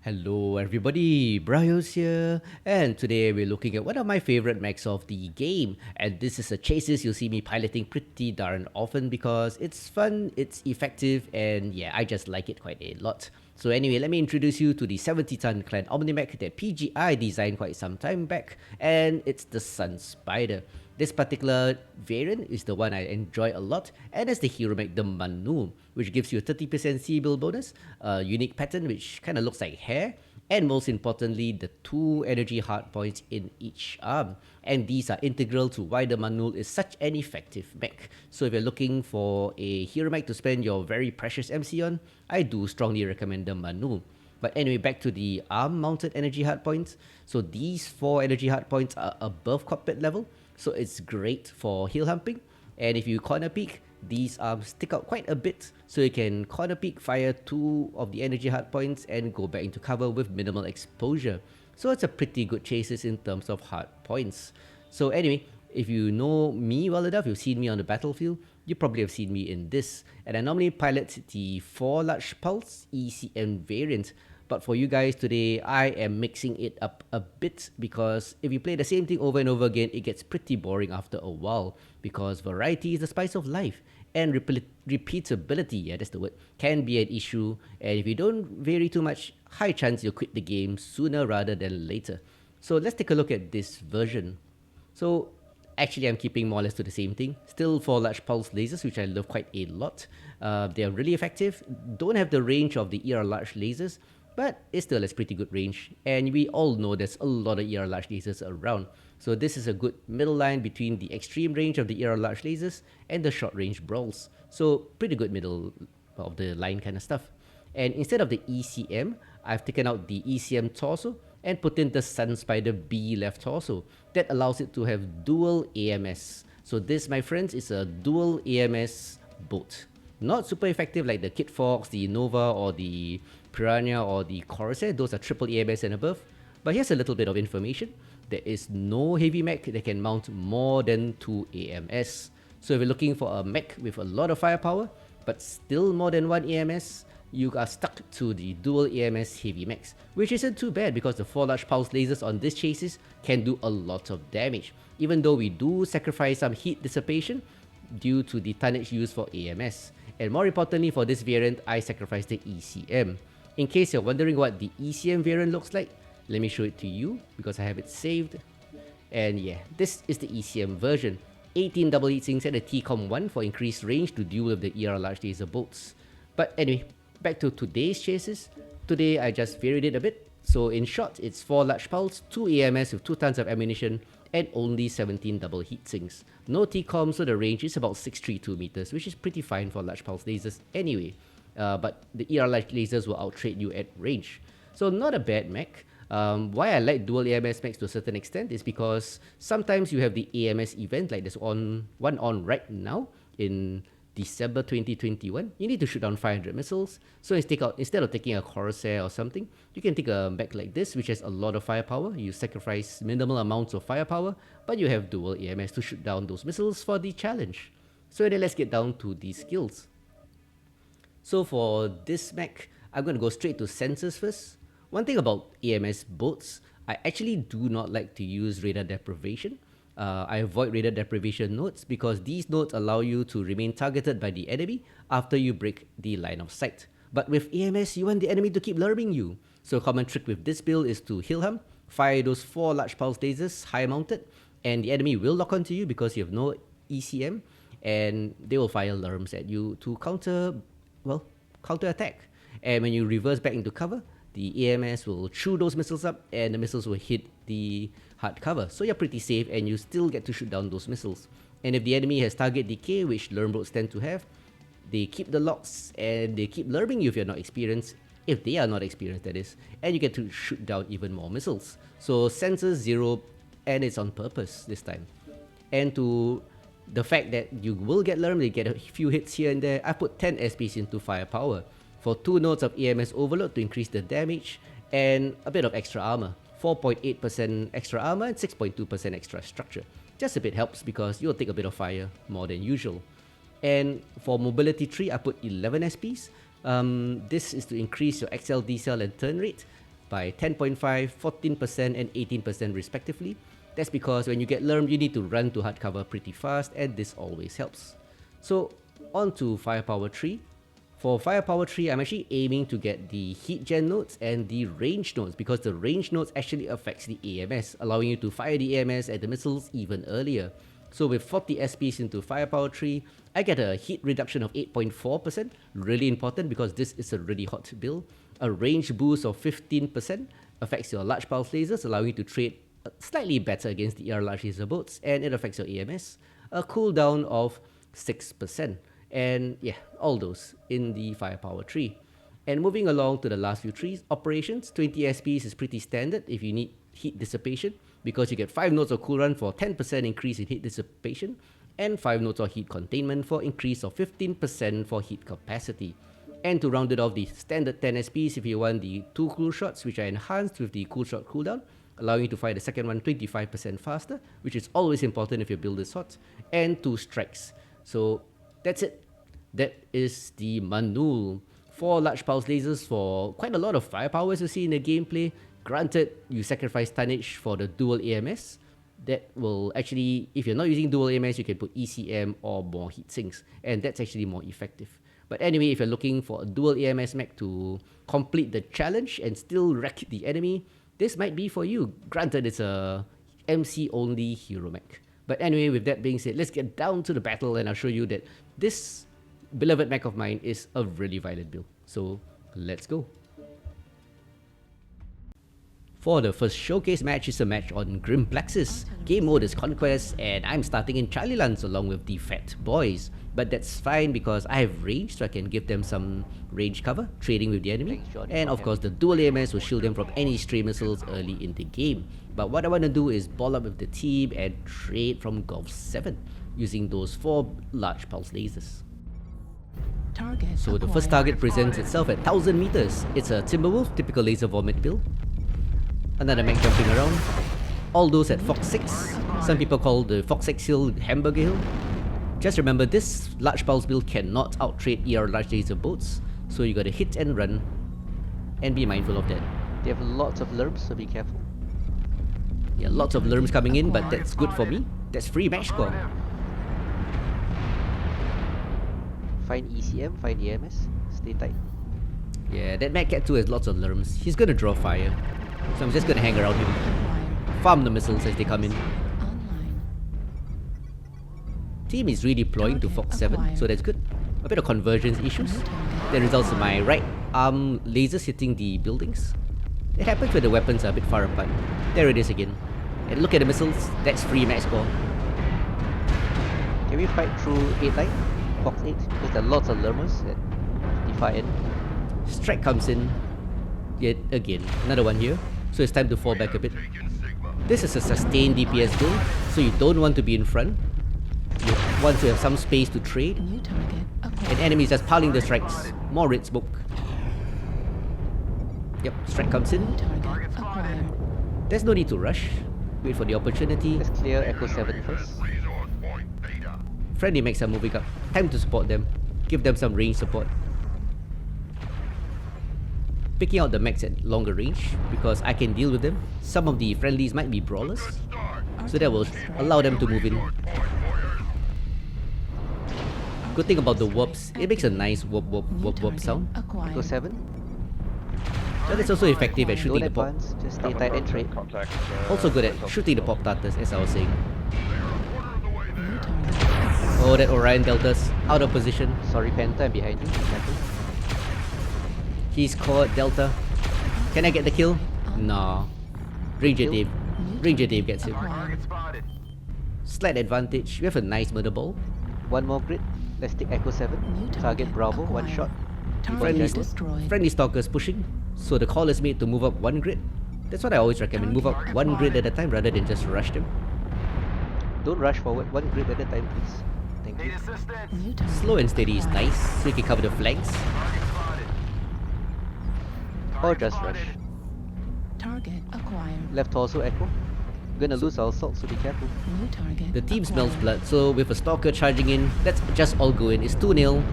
Hello everybody, BrioS here, and today we're looking at one of my favorite mechs of the game, and this is a chases you'll see me piloting pretty darn often because it's fun, it's effective, and yeah, I just like it quite a lot. So anyway, let me introduce you to the 70-ton clan Omni-Mech that PGI designed quite some time back, and it's the Sun Spider. This particular variant is the one I enjoy a lot, and it's the hero mech, the Manul, which gives you a 30% C-bill bonus, a unique pattern which kind of looks like hair, and most importantly, the 2 energy hard points in each arm. And these are integral to why the Manul is such an effective mech. So if you're looking for a hero mech to spend your very precious MC on, I do strongly recommend the Manul. But anyway, back to the arm-mounted energy hard points. So these 4 energy hard points are above cockpit level, so it's great for hill humping. And if you corner peek, these arms stick out quite a bit, so you can corner peek, fire 2 of the energy hard points, and go back into cover with minimal exposure. So it's a pretty good chases in terms of hard points. So anyway, if you know me well enough, you've seen me on the battlefield, you probably have seen me in this. And I normally pilot the 4 large pulse ECM variant. But for you guys today, I am mixing it up a bit because if you play the same thing over and over again, it gets pretty boring after a while because variety is the spice of life and repeatability, yeah, that's the word, can be an issue. And if you don't vary too much, high chance you'll quit the game sooner rather than later. So let's take a look at this version. So actually, I'm keeping more or less to the same thing. Still 4 large pulse lasers, which I love quite a lot. They are really effective. Don't have the range of the ER large lasers, but it still has pretty good range. And we all know there's a lot of ER large lasers around. So this is a good middle line between the extreme range of the ER large lasers and the short range brawls. So pretty good middle of the line kind of stuff. And instead of the ECM, I've taken out the ECM torso and put in the Sun Spider B left torso. That allows it to have dual AMS. So this, my friends, is a dual AMS boat. Not super effective like the Kit Fox, the Nova, or the Piranha, or the Corsair. Those are triple AMS and above. But here's a little bit of information. There is no heavy mech that can mount more than 2 AMS. So if you're looking for a mech with a lot of firepower, but still more than 1 AMS, you are stuck to the dual AMS heavy mechs, which isn't too bad because the 4 large pulse lasers on this chassis can do a lot of damage, even though we do sacrifice some heat dissipation due to the tonnage used for AMS. And more importantly, for this variant, I sacrificed the ECM. In case you're wondering what the ECM variant looks like, let me show it to you because I have it saved. And yeah, this is the ECM version. 18 double heatsinks and a TCOM 1 for increased range to deal with the ER large laser bolts. But anyway, back to today's chases. Today I just varied it a bit. So in short, it's 4 large pulse, 2 AMS with 2 tons of ammunition, and only 17 double heatsinks. No TCOM, so the range is about 632 meters, which is pretty fine for large pulse lasers anyway. But the ER large lasers will outtrade you at range. So not a bad mech. Why I like dual AMS mechs to a certain extent is because sometimes you have the AMS event, like there's one on right now in December 2021. You need to shoot down 500 missiles. So instead of taking a Corsair or something, you can take a mech like this, which has a lot of firepower. You sacrifice minimal amounts of firepower, but you have dual AMS to shoot down those missiles for the challenge. So then let's get down to the skills. So for this mech, I'm going to go straight to sensors first. One thing about AMS boats, I actually do not like to use radar deprivation. I avoid radar deprivation nodes because these nodes allow you to remain targeted by the enemy after you break the line of sight. But with AMS, you want the enemy to keep luring you. So a common trick with this build is to hill hump, fire those 4 large pulse lasers high mounted, and the enemy will lock onto you because you have no ECM, and they will fire lurms at you to counter attack. And when you reverse back into cover, the AMS will chew those missiles up and the missiles will hit the hard cover. So you're pretty safe and you still get to shoot down those missiles. And if the enemy has target decay, which lurm boats tend to have, they keep the locks and they keep lurming you if you're not experienced. If they are not experienced, that is. And you get to shoot down even more missiles. So sensors 0, and it's on purpose this time. And to the fact that you will get lurm, they get a few hits here and there, I put 10 SPs into firepower for 2 nodes of AMS overload to increase the damage and a bit of extra armor. 4.8% extra armor and 6.2% extra structure. Just a bit helps because you'll take a bit of fire more than usual. And for mobility tree, I put 11 SPs. This is to increase your XL, decel and turn rate. by 10.5, 14% and 18% respectively. That's because when you get lermed, you need to run to hard cover pretty fast, and this always helps. So on to Firepower 3. For Firepower 3, I'm actually aiming to get the heat gen nodes and the range nodes, because the range nodes actually affects the AMS, allowing you to fire the AMS at the missiles even earlier. So with 40 SPs into Firepower 3, I get a heat reduction of 8.4%, really important because this is a really hot build. A range boost of 15% affects your large pulse lasers, allowing you to trade slightly better against the ER large laser boats, and it affects your AMS. A cooldown of 6%. And yeah, all those in the Firepower 3. And moving along to the last few trees, operations, 20 SPs is pretty standard if you need heat dissipation, because you get 5 nodes of cool run for 10% increase in heat dissipation, and 5 nodes of heat containment for increase of 15% for heat capacity. And to round it off, the standard 10 SPs if you want the 2 cool shots, which are enhanced with the cool shot cooldown, allowing you to fire the second one 25% faster, which is always important if your build is hot, and 2 strikes. So that's it. That is the Manul. 4 large pulse lasers for quite a lot of firepower as you see in the gameplay. Granted, you sacrifice tonnage for the dual AMS. That will actually, if you're not using dual AMS, you can put ECM or more heat sinks, and that's actually more effective. But anyway, if you're looking for a dual AMS mech to complete the challenge and still wreck the enemy, this might be for you. Granted, it's a MC only hero mech. But anyway, with that being said, let's get down to the battle, and I'll show you that this beloved mech of mine is a really violent build. So let's go. For the first showcase match is a match on Grim Plexus. Game mode is Conquest, and I'm starting in Charlie Lands along with the Fat Boys. But that's fine because I have range, so I can give them some range cover, trading with the enemy. And of course the dual AMS will shield them from any stray missiles early in the game. But what I want to do is ball up with the team and trade from Gulf 7, using those 4 large pulse lasers. So the first target presents itself at 1000 meters. It's a Timberwolf, typical laser vomit build. Another mech jumping around. All those at Fox 6. Some people call the Fox 6 hill Hamburger Hill. Just remember, this large pulse build cannot out-trade ER large laser boats, so you gotta hit and run, and be mindful of that. They have lots of lerms, so be careful. Yeah, lots of lerms coming in, but that's good for me. That's free match score. Find ECM, find EMS, stay tight. Yeah, that Mad Cat 2 has lots of lerms. He's gonna draw fire, so I'm just gonna hang around him. Farm the missiles as they come in. Team is redeploying to Fox 7, so that's good. A bit of convergence issues. That results in my right arm lasers hitting the buildings. It happens when the weapons are a bit far apart. There it is again. And look at the missiles, that's free max score. Can we fight through 8 line? Fox 8? Because there are lots of lermers at the far end. Strike comes in. Yet again, another one here. So it's time to fall back a bit. This is a sustained DPS build, so you don't want to be in front. You want to have some space to trade. And enemies just piling the strikes. More red smoke. Yep, strike comes in. There's no need to rush. Wait for the opportunity. Let's clear Echo 7 first. Friendly mechs are moving up. Time to support them. Give them some range support. Picking out the mechs at longer range because I can deal with them. Some of the friendlies might be brawlers, so that will allow them to move in. Good thing about the Wubs, it makes a nice whoop whoop whoop whoop sound. Echo 7. But it's also effective at shooting Don't the pop. advance, just stay tight and trade. Also good at shooting the pop tartars, as I was saying. Oh, that Orion Delta's out of position. Sorry Panther, I'm behind you, be careful. He's caught Delta. Can I get the kill? No. Ranger Dave. Ranger Dave gets him. Slight advantage. We have a nice murder ball. One more grid. Let's take Echo 7. Target Bravo, one shot. Friendly stalkers pushing. So the call is made to move up one grid. That's what I always recommend. Move up one grid at a time rather than just rush them. Don't rush forward, one grid at a time please. Thank you. Slow and steady is nice, so you can cover the flanks. Or just rush. Target acquired. Left torso Echo. Gonna lose our assault, so be careful. New target. The team smells blood, so with a stalker charging in, let's just all go in. It's 2-0.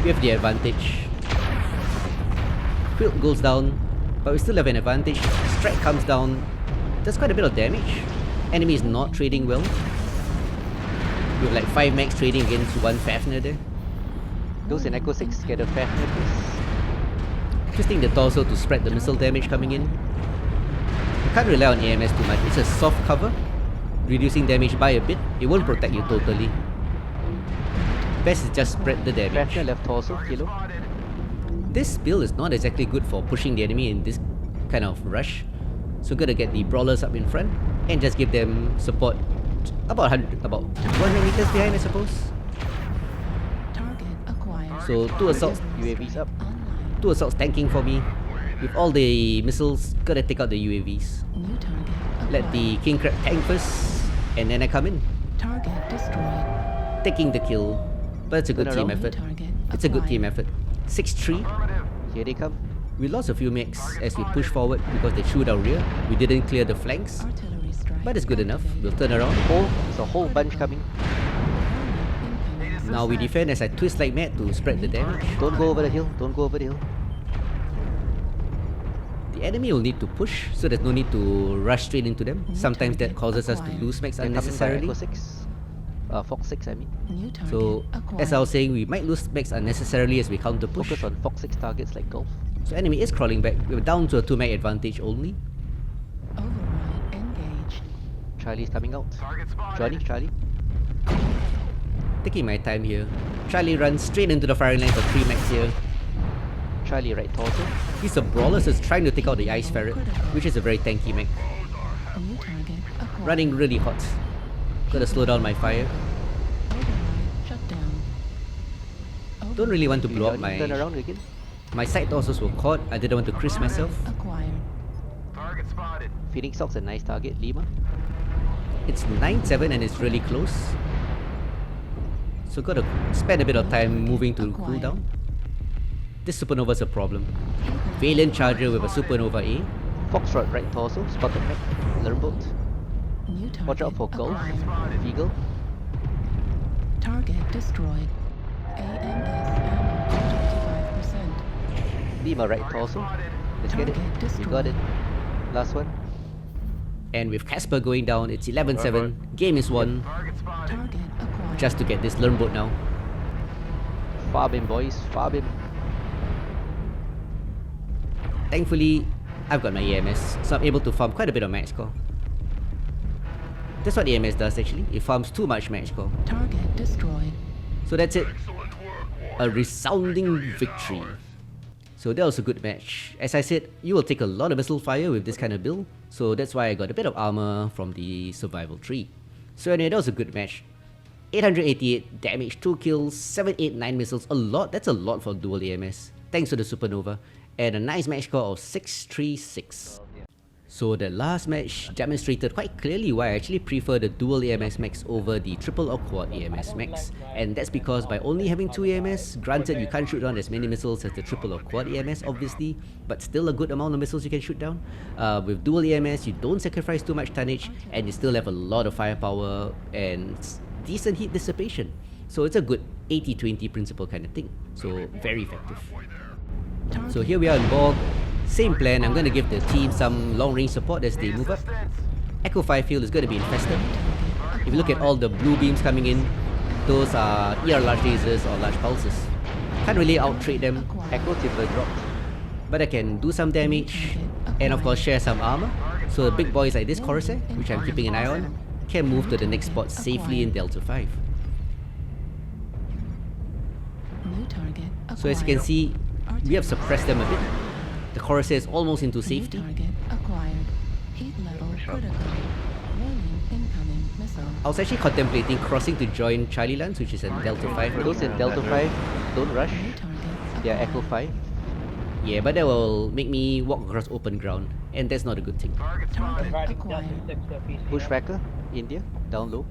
We have the advantage. Quilt goes down. but we still have an advantage. Strike comes down, does quite a bit of damage. Enemy is not trading well. With like 5 mechs trading against 1 Fafnir there. Those in Echo 6 get a Fafnir, please. Twisting the torso to spread the missile damage coming in. You can't rely on AMS too much. It's a soft cover, reducing damage by a bit. It won't protect you totally. Best is just spread the damage. Fafnir left torso, kilo. This build is not exactly good for pushing the enemy in this kind of rush. So gotta get the brawlers up in front and just give them support about 100 meters behind, I suppose. Target acquired. So 2 assaults, UAVs up. Online. 2 assaults tanking for me. With all the missiles, gotta take out the UAVs. New target Let the acquired. King Crab tank first, and then I come in, Target destroyed. taking the kill. But it's a good Turn team around. New effort. target It's a good team acquired. effort. 6-3. Here they come. We lost a few mechs as we push forward because they shoot our rear. We didn't clear the flanks, Artillery strike. but it's good enough. We'll activated. turn around. There's a whole bunch coming. Incoming Now we missile. defend as I twist like mad to spread the damage. Don't go over the hill. Don't go over the hill. The enemy will need to push, so there's no need to rush straight into them. Sometimes that causes us to lose mechs They're coming by unnecessarily. Echo 6. Fox 6, I mean. New target So, acquired. as I was saying, we might lose mechs unnecessarily as we counter push. Focus on Fox 6 targets like golf. So enemy is crawling back. We're down to a 2 mech advantage only. Override engaged. Charlie's coming out. Charlie. Taking my time here. Charlie runs straight into the firing line for 3 mechs here. Charlie right torso. He's a brawler, so he's trying to take out the Ice Ferret, which is a very tanky mech. New target acquired. Running really hot. Gotta slow down my fire. Override shut down. Don't really want to blow up Johnny, turn my... around again. My side torsos were caught. I didn't want to crisp myself. Acquired. Phoenix Hawk's a nice target. Lima. It's 9-7 and it's really close. So gotta spend a bit of time moving to cool down. This Supernova's a problem. Valiant Charger with a Supernova A. Foxtrot right torso. Spotted mech. Learnboat. New target Watch out for Gulf. acquired. Eagle. Target destroyed. AMS ammo 25%. Lima right torso. Let's get it. You got it. Last one. And with Casper going down, it's 11-7. Game is won. Target acquired. Just to get this Learnboat now. Farm him, boys. Farm him. Thankfully, I've got my AMS, so I'm able to farm quite a bit of match score. That's what AMS does actually. It farms too much match score. Target destroyed. So that's it. A resounding victory. So that was a good match. As I said, you will take a lot of missile fire with this kind of build, so that's why I got a bit of armor from the survival tree. So anyway, that was a good match. 888 damage, 2 kills, 789 missiles, a lot. That's a lot for dual AMS. Thanks to the Supernova. And a nice match score of 636. So the last match demonstrated quite clearly why I actually prefer the dual AMS mechs over the triple or quad AMS mechs. And that's because by only having 2 AMS, granted you can't shoot down as many missiles as the triple or quad AMS obviously, but still a good amount of missiles you can shoot down. With dual AMS, you don't sacrifice too much tonnage and you still have a lot of firepower and decent heat dissipation. So it's a good 80-20 principle kind of thing. So very effective. So here we are in Borg. Same plan, I'm going to give the team some long range support as they move up. Echo 5 field is going to be infested. If you look at all the blue beams coming in, those are ER large lasers or large pulses. Can't really out-trade them, Echo Timber dropped. but I can do some damage and of course share some armor. So the big boys like this Corsair, which I'm keeping an eye on, can move to the next spot safely in Delta 5. New target acquired. So as you can see, we have suppressed them a bit. The Corsair is almost into New safety. target acquired. Heat level critical. Warning incoming missile. I was actually contemplating crossing to join Charlie Lands, which is in Delta 5. Those in Delta 5, don't rush. New target They are acquired. Echo 5. Yeah, but that will make me walk across open ground, and that's not a good thing. Target acquired. Bushwhacker, India, down low.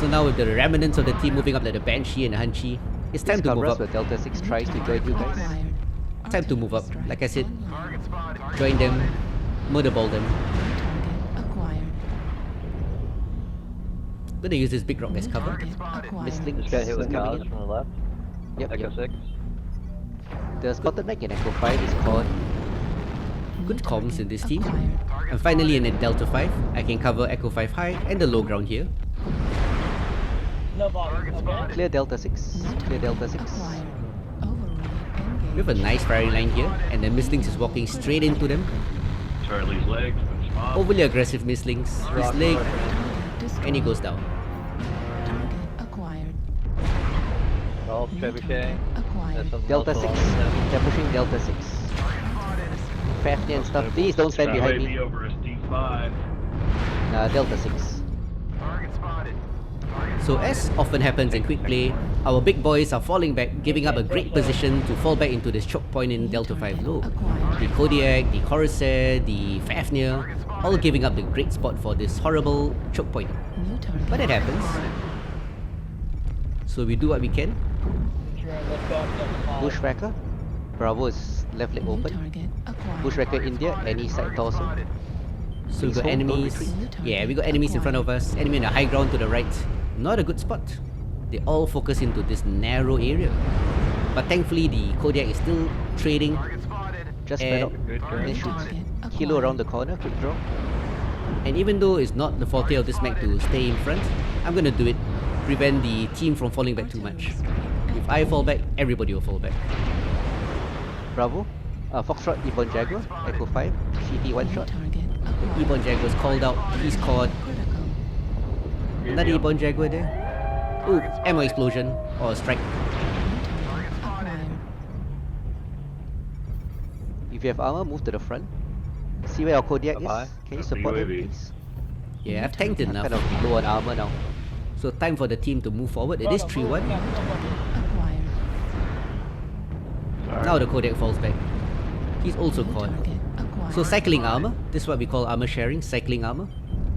So now with the remnants of the team moving up like the Banshee and the Hanchi, it's time to move Cameras up. where Delta 6 New tries to target join you guys. acquired. Time to move up. Artillery Like I said, strike online. join them, murder ball them. New target acquired. Gonna use this big rock as New cover. target acquired. Misling Just got hit with coming Gauss in. from the left. Yep, Echo yep. 6. The spotted mech in Echo 5 is called good comms in this team. Acquired. And finally in a Delta 5, I can cover Echo 5 high and the low ground here. Clear Delta 6. Clear Delta 6. Acquired. Override We have a nice firing line here, and the Mistlings is walking straight into them. Charlie's legs. Overly aggressive Mistlings. His leg, and he goes down. Target acquired. Oh, trebuchet. Acquired. Delta 6. They're pushing Delta 6. Fafnir and stuff. Please don't stand behind me. Over a D5. Delta 6. So as often happens in quick play, our big boys are falling back, giving up a great position to fall back into this choke point in Delta 5 low. The Kodiak, the Corsair, the Fafnir, all giving up the great spot for this horrible choke point. New target. But it happens. So we do what we can. Bushwhacker. Bravo is left leg New open. target acquired. Bushwhacker India, any side torso. So we got Please hold, don't enemies. retreat. Yeah, we got enemies in front of us. Enemy on the high ground to the right. Not a good spot. They all focus into this narrow area. But thankfully the Kodiak is still trading. Just spread out. Good Then turn. shoot. Kilo around the corner, quick draw. And even though it's not the forte of this mech to stay in front, I'm gonna do it. Prevent the team from falling back too much. If I fall back, everybody will fall back. Bravo. Foxtrot, Ebon Jaguar, Echo 5, CT one New shot. target acquired. Ebon Jaguar is called out. He's caught. Critical. Another Ebon Jaguar there. Ooh, ammo explosion or strike. New target acquired. If you have armor, move to the front. See where our Kodiak Bye-bye. is. Can you support him, UAV. please? Yeah, I've tanked I'm enough. kind of low on armor now. So time for the team to move forward. It is 3-1. Acquired. Now the Kodiak falls back. He's also New caught. target acquired. So cycling armor. This is what we call armor sharing. Cycling armor.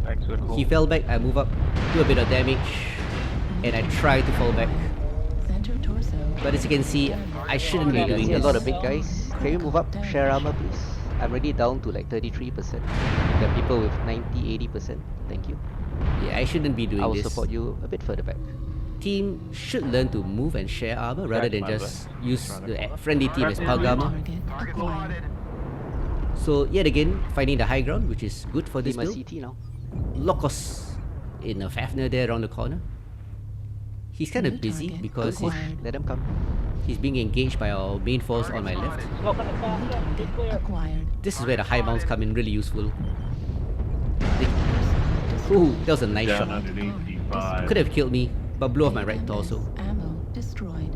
Thanks for the call. He fell back. I move up, do a bit of damage, and I try to fall back. Center torso. But as you can see, I shouldn't be I doing see a this. lot of big guys. Can you move up? Share armor, please. I'm already down to like 33%. There are people with 90-80%. Thank you. Yeah, I shouldn't be doing I will this. support you a bit further back. Team should learn to move and share armor rather than Crack my just left. use Trying to the call. friendly team as pug New armor. target acquired. So yet again, finding the high ground, which is good for this Team a build. CT now. Locos in a Fafnir there around the corner. He's kind New of busy target because acquired. Let them come. he's being engaged by our main force on my left. New target acquired. This is where the high mounts come in really useful. Ooh, that was a nice Down shot. underneath D5. Could have killed me, but blew off my right AMS torso. Ammo destroyed.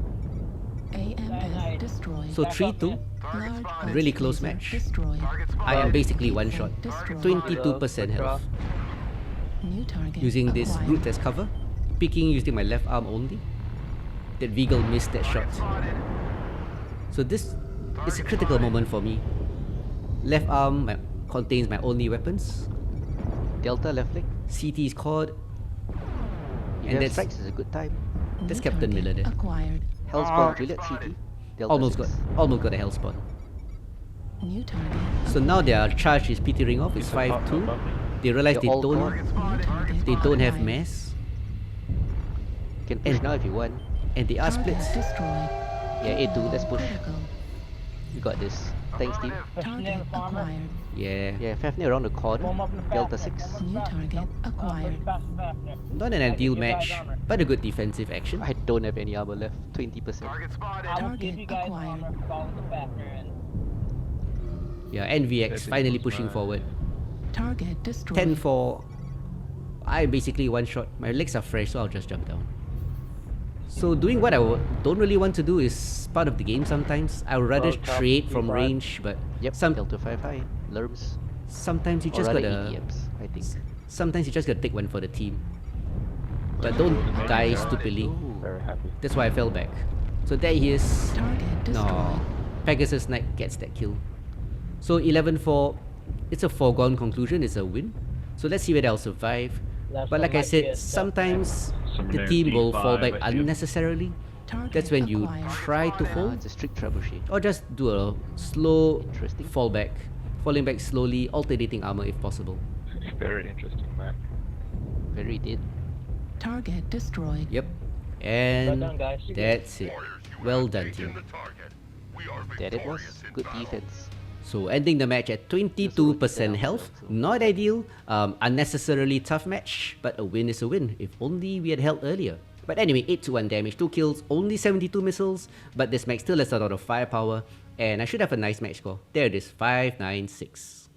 AMS destroyed. So 3-2, Large really pulse close laser match. Destroyed. I am basically one shot. Destroyed. 22% health. New target Using this acquired. brute as cover. Peeking using my left arm only. That Veagle missed that shot. So this is a critical moment for me. Left arm contains my only weapons. Delta left leg. CT is caught. If And you have that's strikes, is a good time. that's New Captain target Miller there. Acquired. Hellspawn, Juliet CT. Delta almost 6. got a hell spawn. New target. So now their charge is petering off. It's 5-2. They realize They're all gone. New target they don't have acquired. mass, You can push And- now if you want. and they are Target split. destroyed. Yeah, A2, let's push. Critical. We got this. Thanks, team. Target acquired. Yeah, Yeah, Fafnir around the corner. Delta 6. New target acquired. not an ideal match, but a good defensive action. I don't have any armor left. 20%. Target acquired. Yeah, NVX finally pushing forward. Target destroyed. 10-4. I basically one shot. My legs are fresh, so I'll just jump down. So doing what I don't really want to do is part of the game sometimes. I would rather trade from range, but Yep, some Delta 5 high. Lerms. sometimes you Or just rather gotta EDMs, I think. sometimes you just gotta take one for the team. But don't die stupidly. Ooh. Very happy. That's why I fell back. So there he is. Target destroyed. No, Pegasus Knight gets that kill. So 11-4, it's a foregone conclusion, it's a win. So let's see whether I'll survive. But like I said, sometimes the team will fall back unnecessarily. Target That's when you acquired. try to hold, It's a strict trebuchet. or just do a slow Interesting. fallback. Falling back slowly, alternating armor if possible. Very interesting map. Very dead. Target destroyed. Yep. And that's it. Well done, team. That it was. Good defense. So ending the match at 22% health, not ideal, unnecessarily tough match, but a win is a win, if only we had held earlier. But anyway, 8 to 1 damage, 2 kills, only 72 missiles, but this mech still has a lot of firepower, and I should have a nice match score. There it is, 596.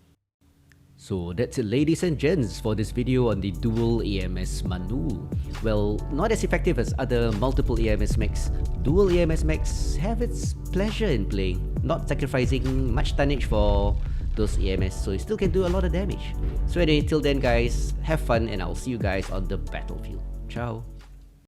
So that's it, ladies and gents, for this video on the dual AMS Manul. Well, not as effective as other multiple AMS mechs, dual AMS mechs have its pleasure in playing, not sacrificing much tonnage for those AMS, so you still can do a lot of damage. So anyway, till then guys, have fun and I'll see you guys on the battlefield. Ciao!